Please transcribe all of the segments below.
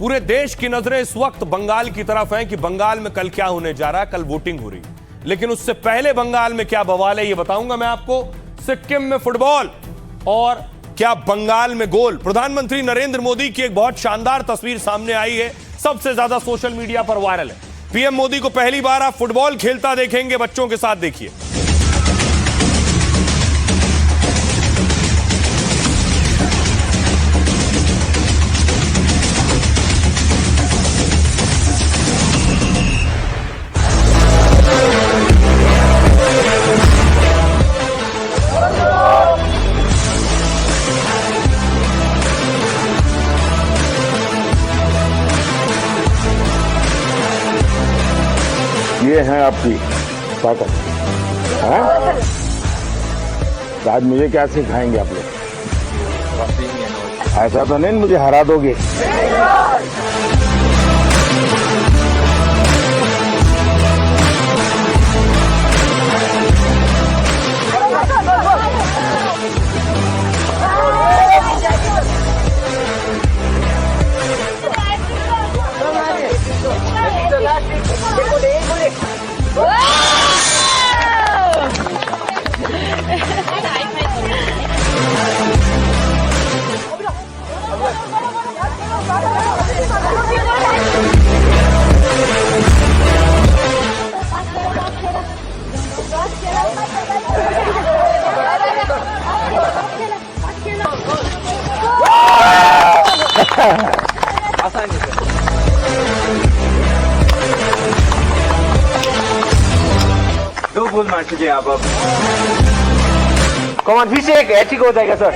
पूरे देश की नजरें इस वक्त बंगाल की तरफ हैं कि बंगाल में कल क्या होने जा रहा है। कल वोटिंग हो रही है, लेकिन उससे पहले बंगाल में क्या बवाल है ये बताऊंगा मैं आपको। सिक्किम में फुटबॉल और क्या बंगाल में गोल। प्रधानमंत्री नरेंद्र मोदी की एक बहुत शानदार तस्वीर सामने आई है, सबसे ज्यादा सोशल मीडिया पर वायरल है। पीएम मोदी को पहली बार आप फुटबॉल खेलता देखेंगे बच्चों के साथ, देखिए। ये है आपकी ताकत है। आज मुझे क्या सिखाएंगे आप लोग? ऐसा तो नहीं मुझे हरा दोगे? दो गोल मार चुके आप अब। कमान फिर से एक हैट्रिक हो जाएगा सर।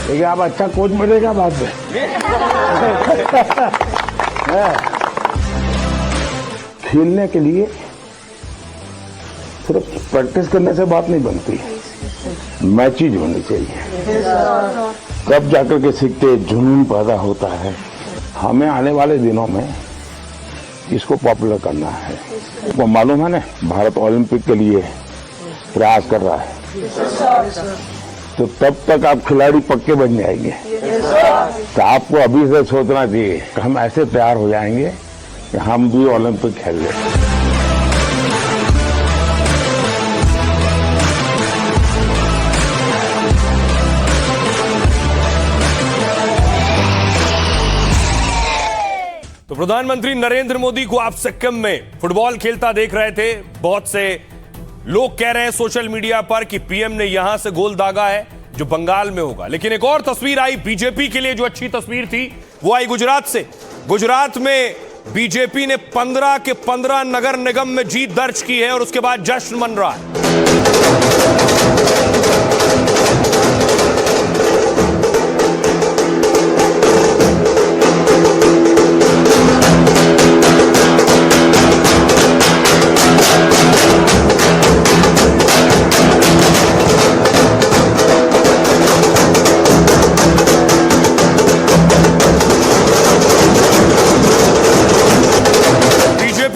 देखिए आप अच्छा कोच बनेगा बाद में। खेलने के लिए सिर्फ प्रैक्टिस करने से बात नहीं बनती, मैचेज होनी चाहिए। तब जाकर के सीखते जुनून पैदा होता है। हमें आने वाले दिनों में इसको पॉपुलर करना है। आपको मालूम है ना, भारत ओलंपिक के लिए प्रयास कर रहा है, तो तब तक आप खिलाड़ी पक्के बन जाएंगे। तो आपको अभी से सोचना चाहिए कि हम ऐसे तैयार हो जाएंगे कि हम भी ओलंपिक खेल लें। तो प्रधानमंत्री नरेंद्र मोदी को आप सिक्किम में फुटबॉल खेलता देख रहे थे। बहुत से लोग कह रहे हैं सोशल मीडिया पर कि पीएम ने यहां से गोल दागा है जो बंगाल में होगा। लेकिन एक और तस्वीर आई बीजेपी के लिए, जो अच्छी तस्वीर थी वो आई गुजरात से। गुजरात में बीजेपी ने 15 के 15 नगर निगम में जीत दर्ज की है और उसके बाद जश्न मन रहा है।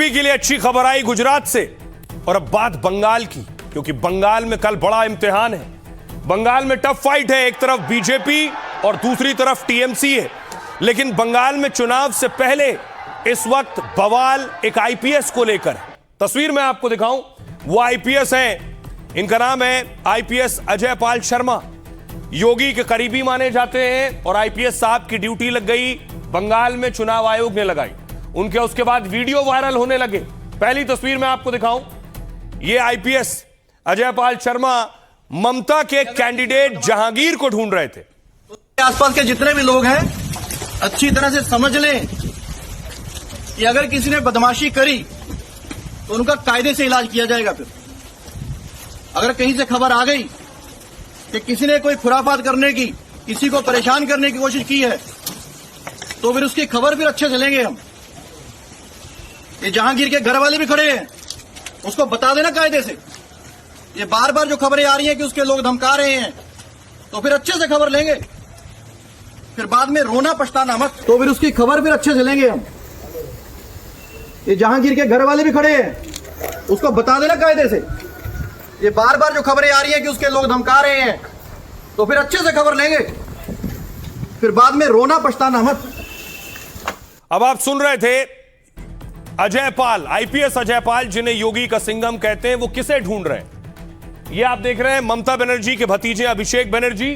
के लिए अच्छी खबर आई गुजरात से। और अब बात बंगाल की, क्योंकि बंगाल में कल बड़ा इम्तिहान है। बंगाल में टफ फाइट है, एक तरफ बीजेपी और दूसरी तरफ टीएमसी है। लेकिन बंगाल में चुनाव से पहले इस वक्त बवाल एक आईपीएस को लेकर है। तस्वीर मैं आपको दिखाऊं, वो आईपीएस हैं, इनका नाम है आईपीएस अजय पाल शर्मा। योगी के करीबी माने जाते हैं और आईपीएस साहब की ड्यूटी लग गई बंगाल में, चुनाव आयोग ने लगाई उनके। उसके बाद वीडियो वायरल होने लगे। पहली तस्वीर मैं आपको दिखाऊं, ये आईपीएस अजय पाल शर्मा ममता के कैंडिडेट जहांगीर को ढूंढ रहे थे। आसपास के जितने भी लोग हैं अच्छी तरह से समझ लें कि अगर किसी ने बदमाशी करी तो उनका कायदे से इलाज किया जाएगा। फिर अगर कहीं से खबर आ गई कि किसी ने कोई खुराफात करने की, किसी को परेशान करने की कोशिश की है, तो फिर उसकी खबर फिर अच्छे से लेंगे हम। ये जहांगीर के घर वाले भी खड़े हैं, उसको बता देना कायदे से। ये बार बार जो खबरें आ रही हैं कि उसके लोग धमका रहे हैं, तो फिर अच्छे से खबर लेंगे, फिर बाद में रोना पछताना मत। तो फिर उसकी खबर फिर अच्छे से लेंगे हम। ये जहांगीर के घर वाले भी खड़े हैं, उसको बता देना कायदे से। ये बार बार जो खबरें आ रही हैं कि उसके लोग धमका रहे हैं, तो फिर अच्छे से खबर लेंगे, फिर बाद में रोना पछताना मत। अब आप सुन रहे थे अजय पाल, आईपीएस अजय पाल, जिन्हें योगी का सिंघम कहते हैं, वो किसे ढूंढ रहे हैं। ये आप देख रहे हैं ममता बनर्जी के भतीजे अभिषेक बनर्जी।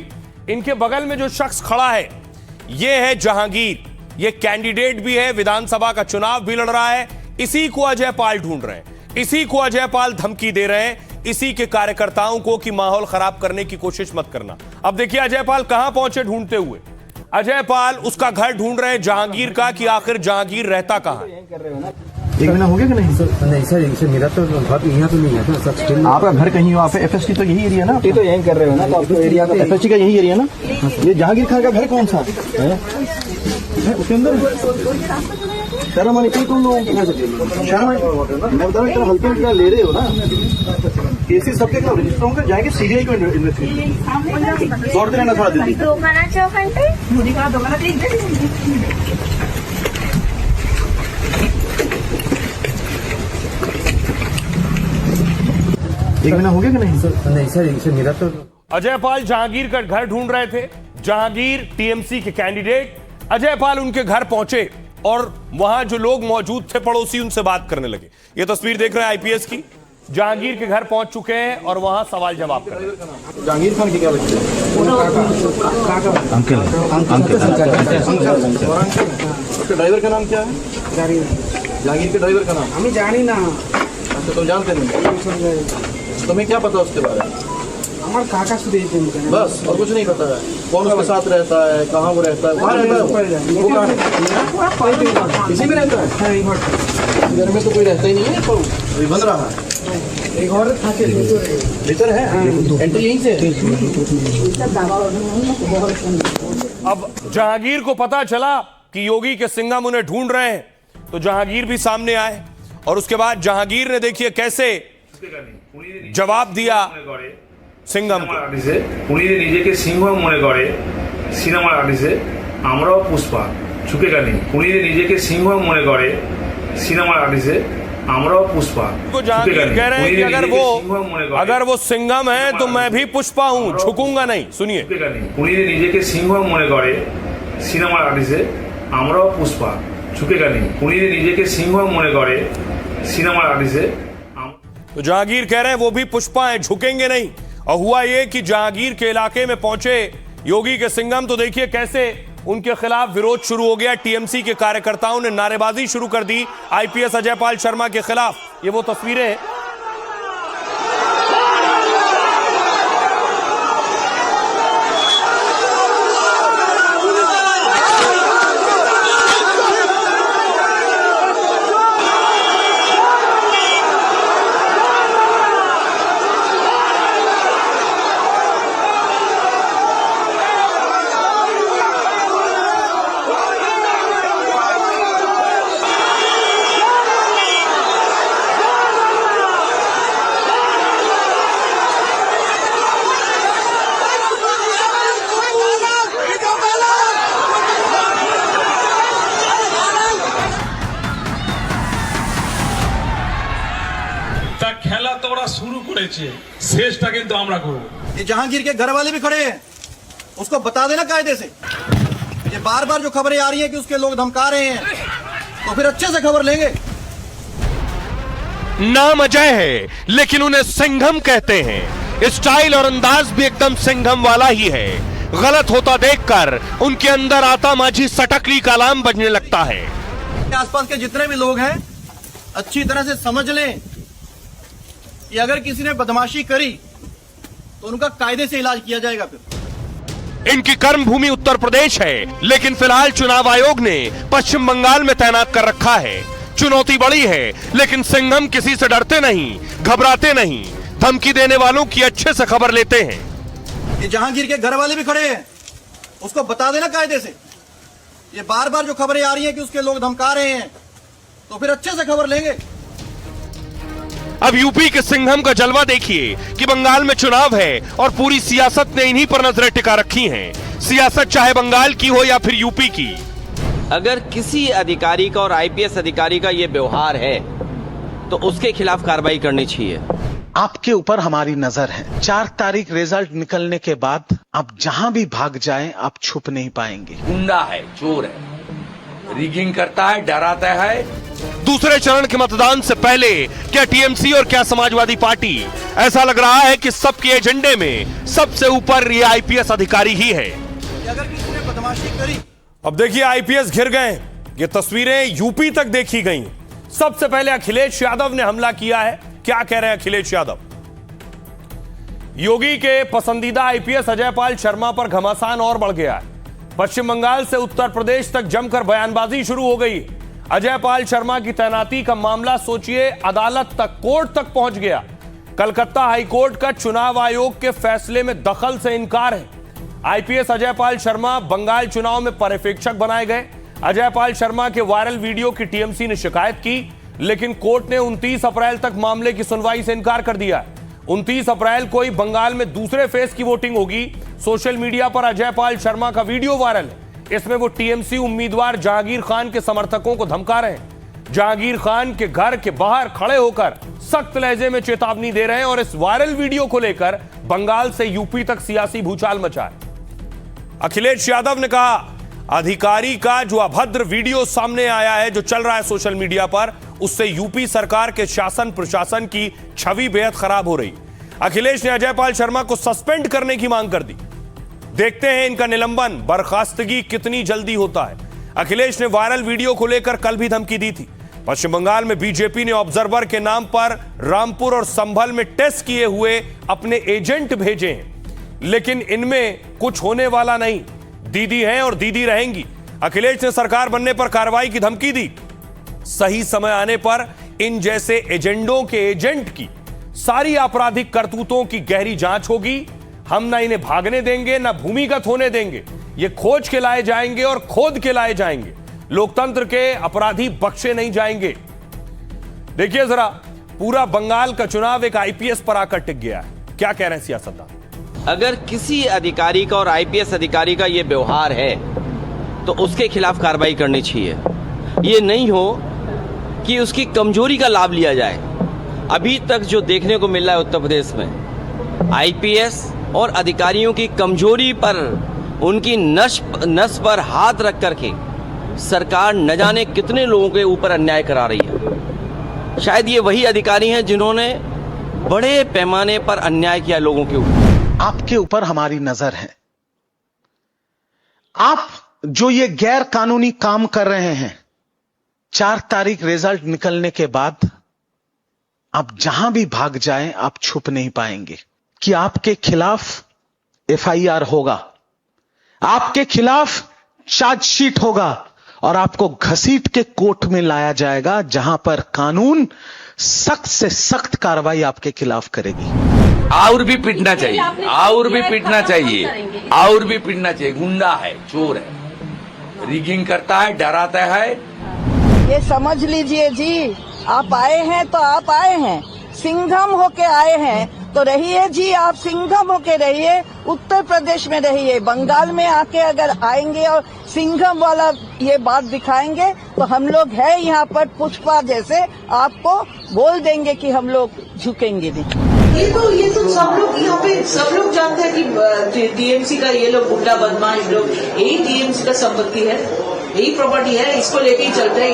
इनके बगल में जो शख्स खड़ा है ये है जहांगीर। ये कैंडिडेट भी है, विधानसभा का चुनाव भी लड़ रहा है। इसी को अजय पाल ढूंढ रहे हैं, इसी को अजय पाल धमकी दे रहे हैं, इसी के कार्यकर्ताओं को कि माहौल खराब करने की कोशिश मत करना। अब देखिए अजय पाल कहां पहुंचे ढूंढते हुए। अजय पाल उसका घर ढूंढ रहे हैं जहांगीर का, कि आखिर जहांगीर रहता कहां है। 1 महीना हो गया कि नहीं? नहीं सर, इनसे मेरा तो घर यहाँ तो नहीं है ना सर। स्टिल आपका घर कहीं हो, आप एफएसटी तो यही एरिया ना? तो यहीं कर रहे हो ना, तो आपको एरिया का एफएसटी का यही एरिया ना? ये जहांगीर खान का घर कौन सा है? उसके अंदर शर्म आनी चाहिए तुम लोगों को। शर्म मैं बता रहा हूँ, इतना हल्के में ले रहे हो ना। केसेस सबके क्या रजिस्टर होंगे, जाएंगे सीबीआई को इन्वेस्टिगेशन। दौड़ते रहना थोड़ा दीदी। एक महीना हो गया कि नहीं? नहीं सर, इनसे मेरा तो अजय पाल जहांगीर का घर ढूंढ रहे थे। जहांगीर टीएमसी के कैंडिडेट। अजय पाल उनके घर पहुंचे और वहां जो लोग मौजूद थे पड़ोसी, उनसे बात करने लगे। ये तस्वीर देख रहे हैं आईपीएस की। जहांगीर के घर पहुंच चुके हैं और वहां सवाल जवाब कर रहे हैं। जहांगीर खान की क्या लगती है? अंकल उसके ड्राइवर का नाम क्या है? जहांगीर के ड्राइवर का नाम हमें जानी ना। अच्छा, तुम जानते नहीं? तुम्हें क्या पता उसके बारे में? हमारे काका से बस, और कुछ नहीं पता है? कौन उसके साथ रहता है, कहाँ वो रहता है, कहाँ रहता है वो, कहाँ है? इसी में रहता है? घर में तो कोई रहता ही नहीं है, तो अभी बन रहा है। एक और भीतर है, एंट्री यहीं से है। अब जहांगीर को पता चला कि योगी के सिंघम उन्हें ढूंढ रहे हैं, तो जहांगीर भी सामने आए और उसके बाद जहांगीर ने देखिए कैसे जवाब दिया সিংঘম উনি নিজেকে সিংহ মনে করে সিনেমার আর্টিস্টে আমরাও পুষ্পা ঝুঁকেগা নেই। উনি নিজেকে সিংহ মনে করে সিনেমার আর্টিস্টে আমরাও পুষ্পা को जहांगीर कह रहे हैं कि अगर वो सिंघम है तो मैं भी पुष्पा हूं, झुकूंगा नहीं। सुनिए। উনি নিজেকে সিংহ মনে করে সিনেমার আর্টিস্টে আমরাও পুষ্পা ঝুঁকেগা নেই। উনি নিজেকে সিংহ মনে করে সিনেমার আর্টিস্টে। तो जहांगीर कह रहे हैं वो भी पुष्पा है, झुकेंगे नहीं। और हुआ ये कि जहांगीर के इलाके में पहुंचे योगी के सिंघम, तो देखिए कैसे उनके खिलाफ विरोध शुरू हो गया। टीएमसी के कार्यकर्ताओं ने नारेबाजी शुरू कर दी आईपीएस अजय पाल शर्मा के खिलाफ। ये वो तस्वीरें हैं। খেলা তো ওরা শুরু করেছে, শেষটা কিন্তু আমরা করব। ये जहांगीर के घर वाले भी खड़े हैं, उसको बता देना कायदे से। ये बार बार जो खबरें आ रही हैं कि उसके लोग धमका रहे हैं, तो फिर अच्छे से खबर लेंगे। नाम अजय है लेकिन उन्हें सिंघम कहते हैं। स्टाइल और अंदाज भी एकदम सिंघम वाला ही है। गलत होता देखकर उनके अंदर आता माझी सटकली का अलार्म बजने लगता है। आसपास के जितने भी लोग हैं अच्छी तरह से समझ लें कि अगर किसी ने बदमाशी करी तो उनका कायदे से इलाज किया जाएगा। फिर इनकी कर्म भूमि उत्तर प्रदेश है, लेकिन फिलहाल चुनाव आयोग ने पश्चिम बंगाल में तैनात कर रखा है। चुनौती बड़ी है, लेकिन सिंघम किसी से डरते नहीं, घबराते नहीं। धमकी देने वालों की अच्छे से खबर लेते हैं। ये जहांगीर के घर वाले भी खड़े हैं, उसको बता देना कायदे से। ये बार बार जो खबरें आ रही हैं कि उसके लोग धमका रहे हैं, तो फिर अच्छे से खबर लेंगे। अब यूपी के सिंघम का जलवा देखिए कि बंगाल में चुनाव है और पूरी सियासत ने इन्हीं पर नजरें टिका रखी हैं। सियासत चाहे बंगाल की हो या फिर यूपी की। अगर किसी अधिकारी का और आईपीएस अधिकारी का ये व्यवहार है तो उसके खिलाफ कार्रवाई करनी चाहिए। आपके ऊपर हमारी नजर है। 4 तारीख रिजल्ट निकलने के बाद आप जहां भी भाग जाएं, आप छुप नहीं पाएंगे। गुंडा है, चोर है, रिगिंग करता है, डराता है। दूसरे चरण के मतदान से पहले क्या टीएमसी और क्या समाजवादी पार्टी, ऐसा लग रहा है कि सबके एजेंडे में सबसे ऊपर ये आईपीएस अधिकारी ही है। अगर किसी ने बदमाशी करी। अब देखिए आईपीएस घिर गए। ये तस्वीरें यूपी तक देखी गई। सबसे पहले अखिलेश यादव ने हमला किया है। क्या कह रहे हैं अखिलेश यादव? योगी के पसंदीदा आईपीएस अजयपाल शर्मा पर घमासान और बढ़ गया है। पश्चिम बंगाल से उत्तर प्रदेश तक जमकर बयानबाजी शुरू हो गई। अजयपाल शर्मा की तैनाती का मामला सोचिए अदालत तक, कोर्ट तक पहुंच गया। कलकत्ता हाईकोर्ट का चुनाव आयोग के फैसले में दखल से इनकार है। आईपीएस अजयपाल शर्मा बंगाल चुनाव में पर्यवेक्षक बनाए गए। अजयपाल शर्मा के वायरल वीडियो की टीएमसी ने शिकायत की, लेकिन कोर्ट ने 29 अप्रैल तक मामले की सुनवाई से इनकार कर दिया। 29 अप्रैल को ही बंगाल में दूसरे फेज की वोटिंग होगी। सोशल मीडिया पर अजयपाल शर्मा का वीडियो वायरल है। इसमें वो टीएमसी उम्मीदवार जहांगीर खान के समर्थकों को धमका रहे हैं। जहांगीर खान के घर के बाहर खड़े होकर सख्त लहजे में चेतावनी दे रहे हैं और इस वायरल वीडियो को लेकर बंगाल से यूपी तक सियासी भूचाल मचा है। अखिलेश यादव ने कहा अधिकारी का जो अभद्र वीडियो सामने आया है, जो चल रहा है सोशल मीडिया पर, उससे यूपी सरकार के शासन प्रशासन की छवि बेहद खराब हो रही। अखिलेश ने अजयपाल शर्मा को सस्पेंड करने की मांग कर दी। देखते हैं इनका निलंबन, बर्खास्तगी कितनी जल्दी होता है। अखिलेश ने वायरल वीडियो को लेकर कल भी धमकी दी थी। पश्चिम बंगाल में बीजेपी ने ऑब्जर्वर के नाम पर रामपुर और संभल में टेस्ट किए हुए अपने एजेंट भेजे हैं, लेकिन इनमें कुछ होने वाला नहीं। दीदी हैं और दीदी रहेंगी। अखिलेश ने सरकार बनने पर कार्रवाई की धमकी दी। सही समय आने पर इन जैसे एजेंडों के एजेंट की सारी आपराधिक करतूतों की गहरी जांच होगी। हम ना इन्हें भागने देंगे, ना भूमिगत होने देंगे। ये खोज के लाए जाएंगे और खोद के लाए जाएंगे। लोकतंत्र के अपराधी बख्शे नहीं जाएंगे। देखिए जरा, पूरा बंगाल का चुनाव एक आईपीएस पर आकर टिक गया है। क्या कह रहे हैं सियासतदान? अगर किसी अधिकारी का और आईपीएस अधिकारी का ये व्यवहार है तो उसके खिलाफ कार्रवाई करनी चाहिए। ये नहीं हो कि उसकी कमजोरी का लाभ लिया जाए। अभी तक जो देखने को मिल रहा है उत्तर प्रदेश में, आईपीएस और अधिकारियों की कमजोरी पर, उनकी नस पर हाथ रख करके सरकार न जाने कितने लोगों के ऊपर अन्याय करा रही है। शायद ये वही अधिकारी हैं जिन्होंने बड़े पैमाने पर अन्याय किया लोगों के ऊपर। आपके ऊपर हमारी नजर है। आप जो ये गैर कानूनी काम कर रहे हैं, 4 तारीख रिजल्ट निकलने के बाद आप जहां भी भाग जाएं, आप छुप नहीं पाएंगे कि आपके खिलाफ एफआईआर होगा, आपके खिलाफ चार्जशीट होगा और आपको घसीट के कोर्ट में लाया जाएगा, जहां पर कानून सख्त से सख्त कार्रवाई आपके खिलाफ करेगी। और भी पीटना चाहिए, और भी पीटना चाहिए, और भी पीटना चाहिए। गुंडा है, चोर है, रिगिंग करता है, डराता है। ये समझ लीजिए जी, आप आए हैं तो आप आए हैं, सिंघम होके आए हैं तो रहिए जी, आप सिंघम होके रहिए, उत्तर प्रदेश में रहिए। बंगाल में आके अगर आएंगे और सिंघम वाला ये बात दिखाएंगे तो हम लोग है यहाँ पर पुष्पा जैसे, आपको बोल देंगे कि हम लोग झुकेंगे नहीं। ये तो सब लोग यहाँ पे सब लोग जानते हैं कि टीएमसी का ये लोग गुंडा बदमाश लोग, यही टीएमसी का संपत्ति है, यही प्रॉपर्टी है, इसको लेके ही चलते हैं।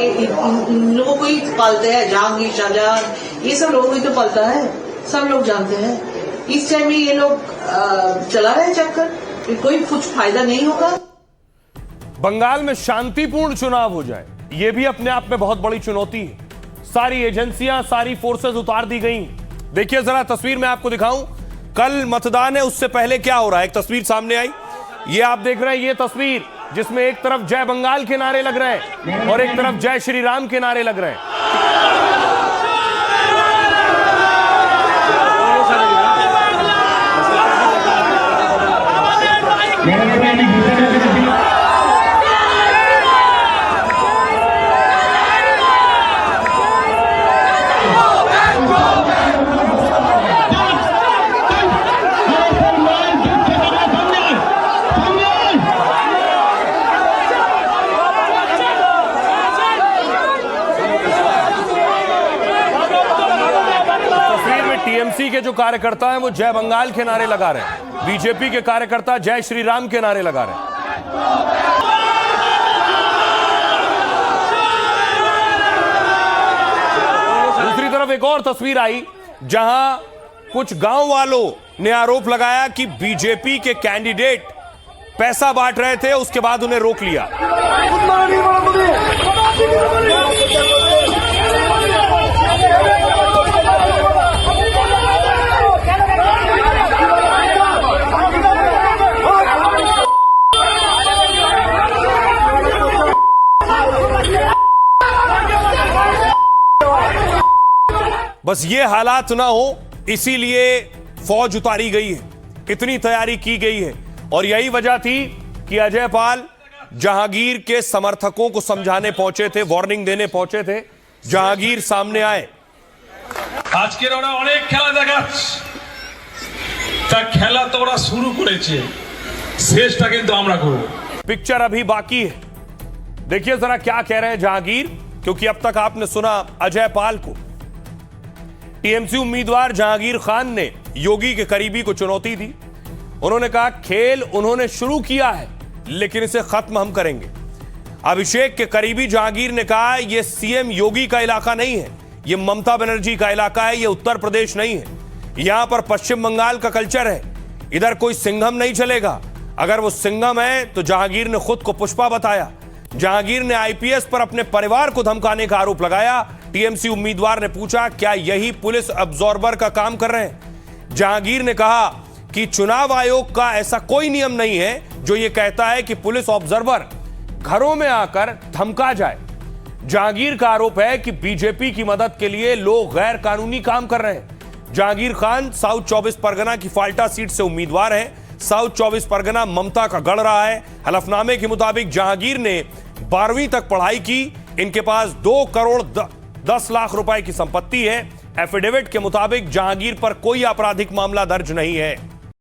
इन लोगों को ही पालते हैं, जहांगीर शाहजहां, ये सब लोगों को ही तो पालता है, सब लोग जानते हैं। इस टाइम में ये लोग चला रहे हैं चक्कर, कोई कुछ फायदा नहीं होगा। बंगाल में शांतिपूर्ण चुनाव हो जाए, ये भी अपने आप में बहुत बड़ी चुनौती है। सारी एजेंसियां, सारी फोर्सेस उतार दी गई। देखिए जरा तस्वीर मैं आपको दिखाऊं, कल मतदान है, उससे पहले क्या हो रहा है। एक तस्वीर सामने आई, ये आप देख रहे हैं, ये तस्वीर जिसमें एक तरफ जय बंगाल के नारे लग रहे हैं और एक तरफ जय श्री राम के नारे लग रहे हैं। जो कार्यकर्ता हैं वो जय बंगाल के नारे लगा रहे हैं, बीजेपी के कार्यकर्ता जय श्री राम के नारे लगा रहे हैं। दूसरी तरफ एक और तस्वीर आई जहां कुछ गांव वालों ने आरोप लगाया कि बीजेपी के कैंडिडेट पैसा बांट रहे थे, उसके बाद उन्हें रोक लिया। बस ये हालात ना हो इसीलिए फौज उतारी गई है, इतनी तैयारी की गई है। और यही वजह थी कि अजय पाल जहांगीर के समर्थकों को समझाने पहुंचे थे, वार्निंग देने पहुंचे थे। जहांगीर सामने आए। আজকের ওরা অনেক খেলা দেখাচ্ছে, তা খেলা তো ওরা শুরু করেছে, শেষটা কিন্তু আমরা করব। पिक्चर अभी बाकी है, देखिए जरा क्या कह रहे हैं जहांगीर, क्योंकि अब तक आपने सुना अजय पाल को। टीएमसी उम्मीदवार जहांगीर खान ने योगी के करीबी को चुनौती दी। उन्होंने कहा खेल उन्होंने शुरू किया है लेकिन इसे खत्म हम करेंगे। अभिषेक के करीबी जहांगीर ने कहा यह सीएम योगी का इलाका नहीं है, यह ममता बनर्जी का इलाका है, यह उत्तर प्रदेश नहीं है। यहां पर पश्चिम बंगाल का कल्चर है, इधर कोई सिंघम नहीं चलेगा। अगर वो सिंघम है तो जहांगीर ने खुद को पुष्पा बताया। जहांगीर ने आईपीएस पर अपने परिवार को धमकाने का आरोप लगाया। टीएमसी उम्मीदवार ने पूछा क्या यही पुलिस अब्जॉर्बर का काम कर रहे हैं। जहांगीर ने कहा कि चुनाव आयोग का ऐसा कोई नियम नहीं है जो यह कहता है कि पुलिस ऑब्जर्वर घरों में आकर धमका जाए। जहांगीर का आरोप है कि बीजेपी की मदद के लिए लोग गैर कानूनी काम कर रहे हैं। जहांगीर खान साउथ 24 परगना की फाल्टा सीट से उम्मीदवार हैं। साउथ 24 परगना ममता का गढ़ रहा है। हलफनामे के मुताबिक जहांगीर ने 12वीं तक पढ़ाई की। इनके पास 2 करोड़ 10 लाख रुपए की संपत्ति है। एफिडेविट के मुताबिक जहांगीर पर कोई आपराधिक मामला दर्ज नहीं है।